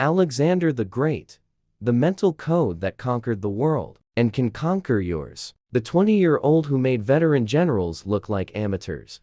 Alexander the Great, the mental code that conquered the world and can conquer yours. The 20-year-old who made veteran generals look like amateurs.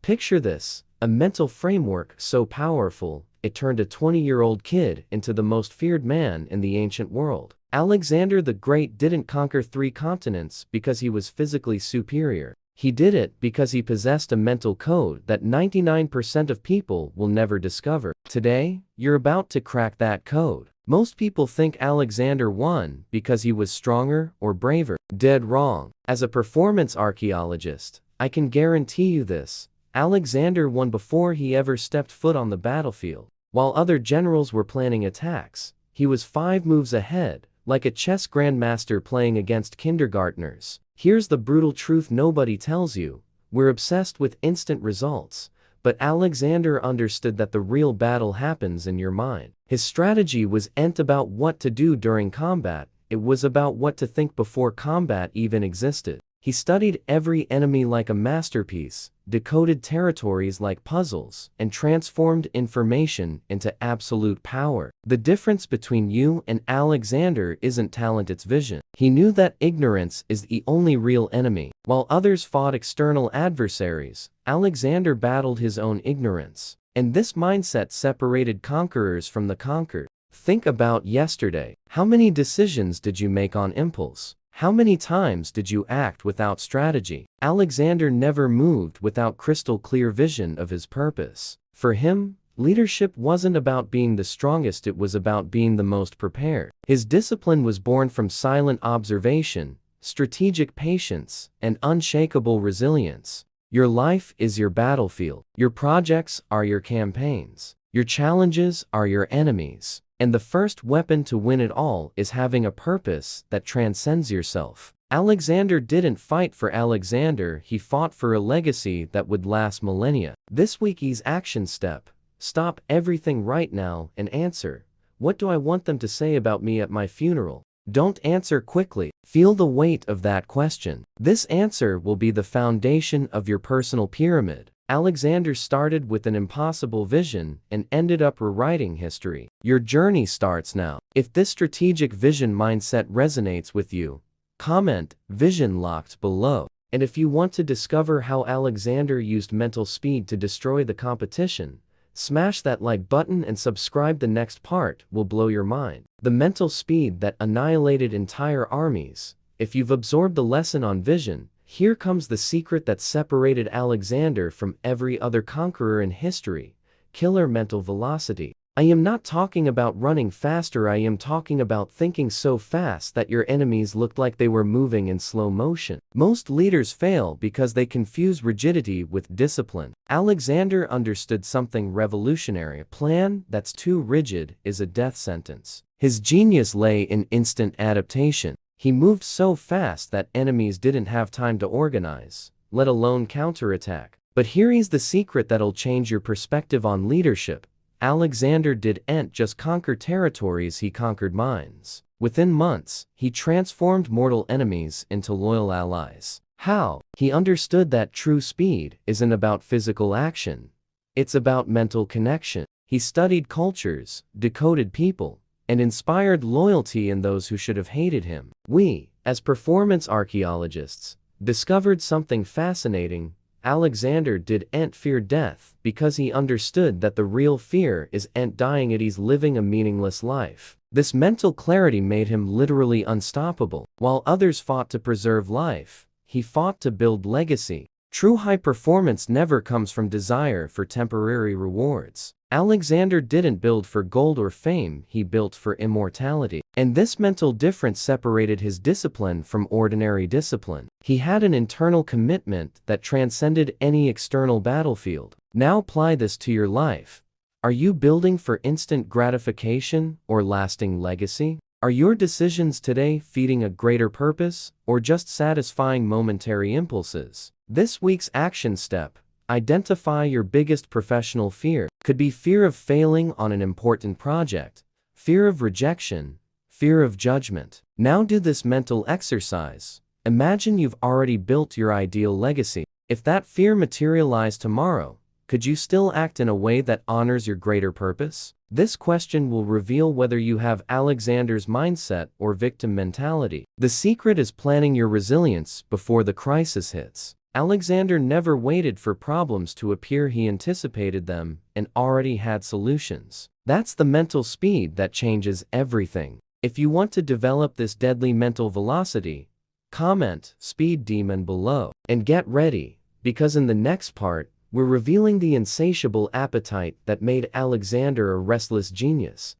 Picture this, a mental framework so powerful, it turned a 20-year-old kid into the most feared man in the ancient world. Alexander the Great didn't conquer 3 continents because he was physically superior. He did it because he possessed a mental code that 99% of people will never discover. Today, you're about to crack that code. Most people think Alexander won because he was stronger or braver. Dead wrong. As a performance archaeologist, I can guarantee you this. Alexander won before he ever stepped foot on the battlefield. While other generals were planning attacks, he was 5 moves ahead, like a chess grandmaster playing against kindergartners. Here's the brutal truth nobody tells you. We're obsessed with instant results, but Alexander understood that the real battle happens in your mind. His strategy wasn't about what to do during combat, it was about what to think before combat even existed. He studied every enemy like a masterpiece, decoded territories like puzzles, and transformed information into absolute power. The difference between you and Alexander isn't talent, it's vision. He knew that ignorance is the only real enemy. While others fought external adversaries, Alexander battled his own ignorance. And this mindset separated conquerors from the conquered. Think about yesterday. How many decisions did you make on impulse? How many times did you act without strategy? Alexander never moved without crystal clear vision of his purpose. For him, leadership wasn't about being the strongest, it was about being the most prepared. His discipline was born from silent observation, strategic patience, and unshakable resilience. Your life is your battlefield. Your projects are your campaigns. Your challenges are your enemies. And the first weapon to win it all is having a purpose that transcends yourself. Alexander didn't fight for Alexander, he fought for a legacy that would last millennia. This week's action step: stop everything right now and answer, what do I want them to say about me at my funeral? Don't answer quickly. Feel the weight of that question. This answer will be the foundation of your personal pyramid. Alexander started with an impossible vision and ended up rewriting history. Your journey starts now. If this strategic vision mindset resonates with you, comment "Vision Locked" below. And if you want to discover how Alexander used mental speed to destroy the competition, smash that like button and subscribe. The next part will blow your mind. The mental speed that annihilated entire armies. If you've absorbed the lesson on vision, here comes the secret that separated Alexander from every other conqueror in history: killer mental velocity. I am not talking about running faster, I am talking about thinking so fast that your enemies looked like they were moving in slow motion. Most leaders fail because they confuse rigidity with discipline. Alexander understood something revolutionary: a plan that's too rigid is a death sentence. His genius lay in instant adaptation. He moved so fast that enemies didn't have time to organize, let alone counterattack. But here's the secret that'll change your perspective on leadership. Alexander didn't just conquer territories, he conquered minds. Within months, he transformed mortal enemies into loyal allies. How? He understood that true speed isn't about physical action. It's about mental connection. He studied cultures, decoded people, and inspired loyalty in those who should have hated him. We, as performance archaeologists, discovered something fascinating. Alexander didn't fear death because he understood that the real fear isn't dying, it is living a meaningless life. This mental clarity made him literally unstoppable. While others fought to preserve life, he fought to build legacy. True high performance never comes from desire for temporary rewards. Alexander didn't build for gold or fame, he built for immortality. And this mental difference separated his discipline from ordinary discipline. He had an internal commitment that transcended any external battlefield. Now apply this to your life. Are you building for instant gratification or lasting legacy? Are your decisions today feeding a greater purpose or just satisfying momentary impulses? This week's action step: identify your biggest professional fear. Could be fear of failing on an important project, fear of rejection, fear of judgment. Now do this mental exercise. Imagine you've already built your ideal legacy. If that fear materialized tomorrow, could you still act in a way that honors your greater purpose? This question will reveal whether you have Alexander's mindset or victim mentality. The secret is planning your resilience before the crisis hits. Alexander never waited for problems to appear, he anticipated them and already had solutions. That's the mental speed that changes everything. If you want to develop this deadly mental velocity, comment "Speed Demon" below. And get ready, because in the next part, we're revealing the insatiable appetite that made Alexander a restless genius.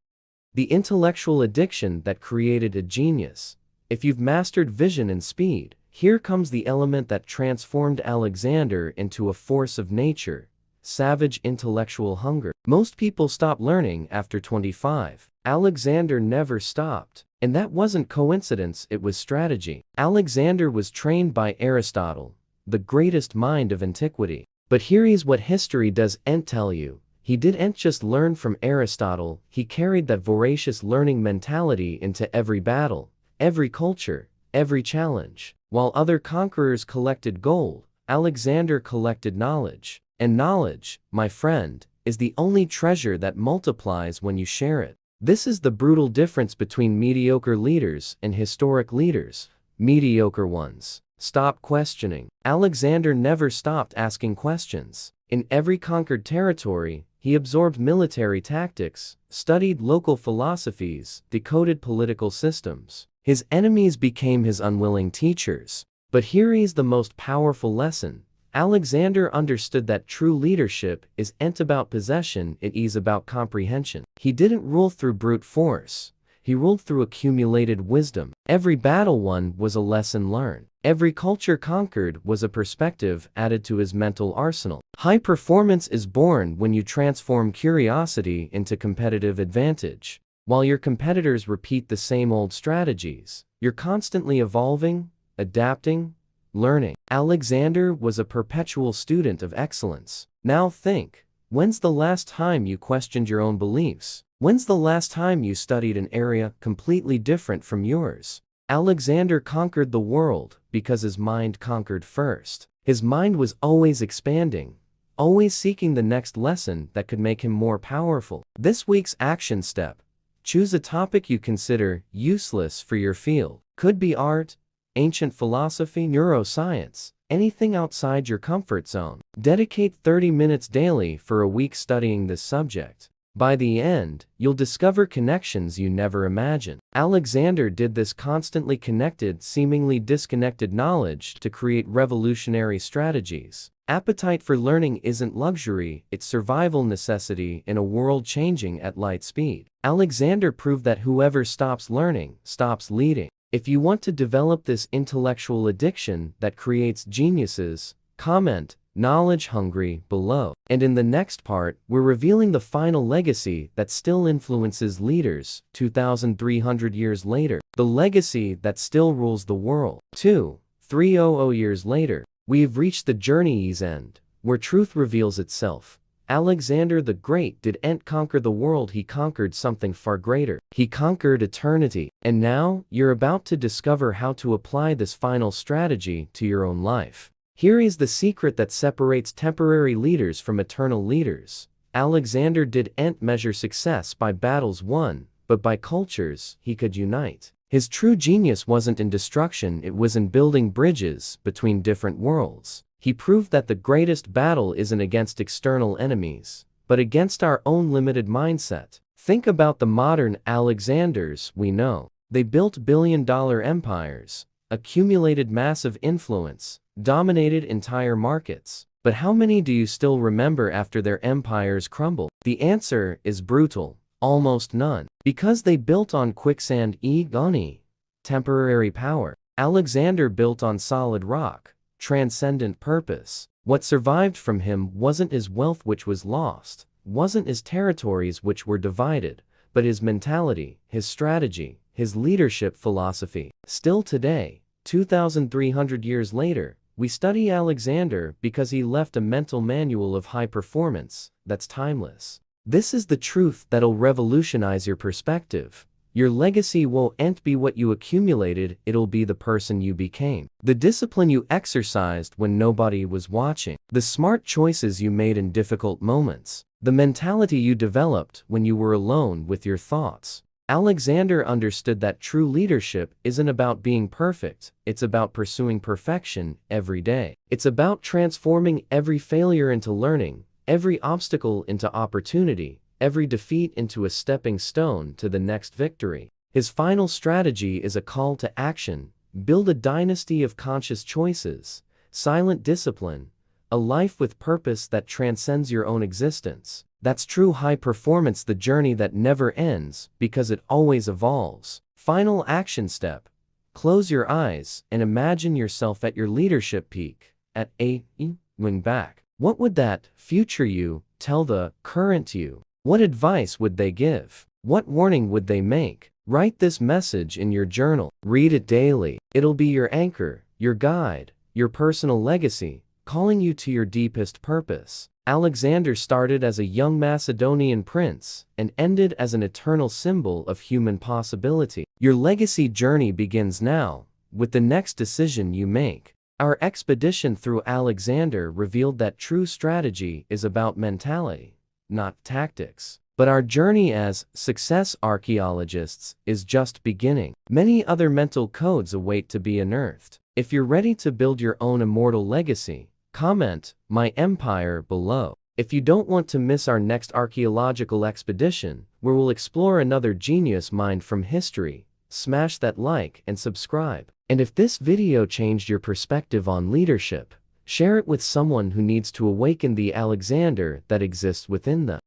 The intellectual addiction that created a genius. If you've mastered vision and speed, here comes the element that transformed Alexander into a force of nature: savage intellectual hunger. Most people stop learning after 25. Alexander never stopped. And that wasn't coincidence, it was strategy. Alexander was trained by Aristotle, the greatest mind of antiquity. But here's what history doesn't tell you. He didn't just learn from Aristotle, he carried that voracious learning mentality into every battle, every culture, every challenge. While other conquerors collected gold, Alexander collected knowledge. And knowledge, my friend, is the only treasure that multiplies when you share it. This is the brutal difference between mediocre leaders and historic leaders. Mediocre ones stop questioning. Alexander never stopped asking questions. In every conquered territory, he absorbed military tactics, studied local philosophies, decoded political systems. His enemies became his unwilling teachers. But here is the most powerful lesson. Alexander understood that true leadership isn't about possession, it is about comprehension. He didn't rule through brute force. He ruled through accumulated wisdom. Every battle won was a lesson learned. Every culture conquered was a perspective added to his mental arsenal. High performance is born when you transform curiosity into competitive advantage. While your competitors repeat the same old strategies, you're constantly evolving, adapting, learning. Alexander was a perpetual student of excellence. Now think, when's the last time you questioned your own beliefs? When's the last time you studied an area completely different from yours? Alexander conquered the world because his mind conquered first. His mind was always expanding, always seeking the next lesson that could make him more powerful. This week's action step: choose a topic you consider useless for your field. Could be art, ancient philosophy, neuroscience, anything outside your comfort zone. Dedicate 30 minutes daily for a week studying this subject. By the end, you'll discover connections you never imagined. Alexander did this, constantly connected, seemingly disconnected knowledge to create revolutionary strategies. Appetite for learning isn't luxury, it's survival necessity in a world changing at light speed. Alexander proved that whoever stops learning, stops leading. If you want to develop this intellectual addiction that creates geniuses, comment "knowledge hungry" below. And in the next part, we're revealing the final legacy that still influences leaders 2,300 years later. The legacy that still rules the world. 2,300 years later, we've reached the journey's end, where truth reveals itself. Alexander the Great didn't conquer the world, he conquered something far greater. He conquered eternity. And now, you're about to discover how to apply this final strategy to your own life. Here is the secret that separates temporary leaders from eternal leaders. Alexander didn't measure success by battles won, but by cultures he could unite. His true genius wasn't in destruction, it was in building bridges between different worlds. He proved that the greatest battle isn't against external enemies, but against our own limited mindset. Think about the modern Alexanders we know. They built billion-dollar empires, accumulated massive influence, dominated entire markets. But how many do you still remember after their empires crumbled? The answer is brutal: almost none. Because they built on quicksand, temporary power. Alexander built on solid rock, transcendent purpose. What survived from him wasn't his wealth, which was lost, wasn't his territories, which were divided, but his mentality, his strategy, his leadership philosophy. Still today, 2,300 years later, we study Alexander because he left a mental manual of high performance that's timeless. This is the truth that'll revolutionize your perspective. Your legacy won't be what you accumulated, it'll be the person you became. The discipline you exercised when nobody was watching. The smart choices you made in difficult moments. The mentality you developed when you were alone with your thoughts. Alexander understood that true leadership isn't about being perfect, it's about pursuing perfection every day. It's about transforming every failure into learning, every obstacle into opportunity, every defeat into a stepping stone to the next victory. His final strategy is a call to action: build a dynasty of conscious choices, silent discipline, a life with purpose that transcends your own existence. That's true high performance, the journey that never ends because it always evolves. Final action step: close your eyes and imagine yourself at your leadership peak, at a wing back. What would that future you tell the current you? What advice would they give? What warning would they make? Write this message in your journal. Read it daily. It'll be your anchor, your guide, your personal legacy, calling you to your deepest purpose. Alexander started as a young Macedonian prince and ended as an eternal symbol of human possibility. Your legacy journey begins now, with the next decision you make. Our expedition through Alexander revealed that true strategy is about mentality, not tactics. But our journey as success archaeologists is just beginning. Many other mental codes await to be unearthed. If you're ready to build your own immortal legacy, comment "My Empire" below. If you don't want to miss our next archaeological expedition, where we'll explore another genius mind from history, smash that like and subscribe. And if this video changed your perspective on leadership, share it with someone who needs to awaken the Alexander that exists within them.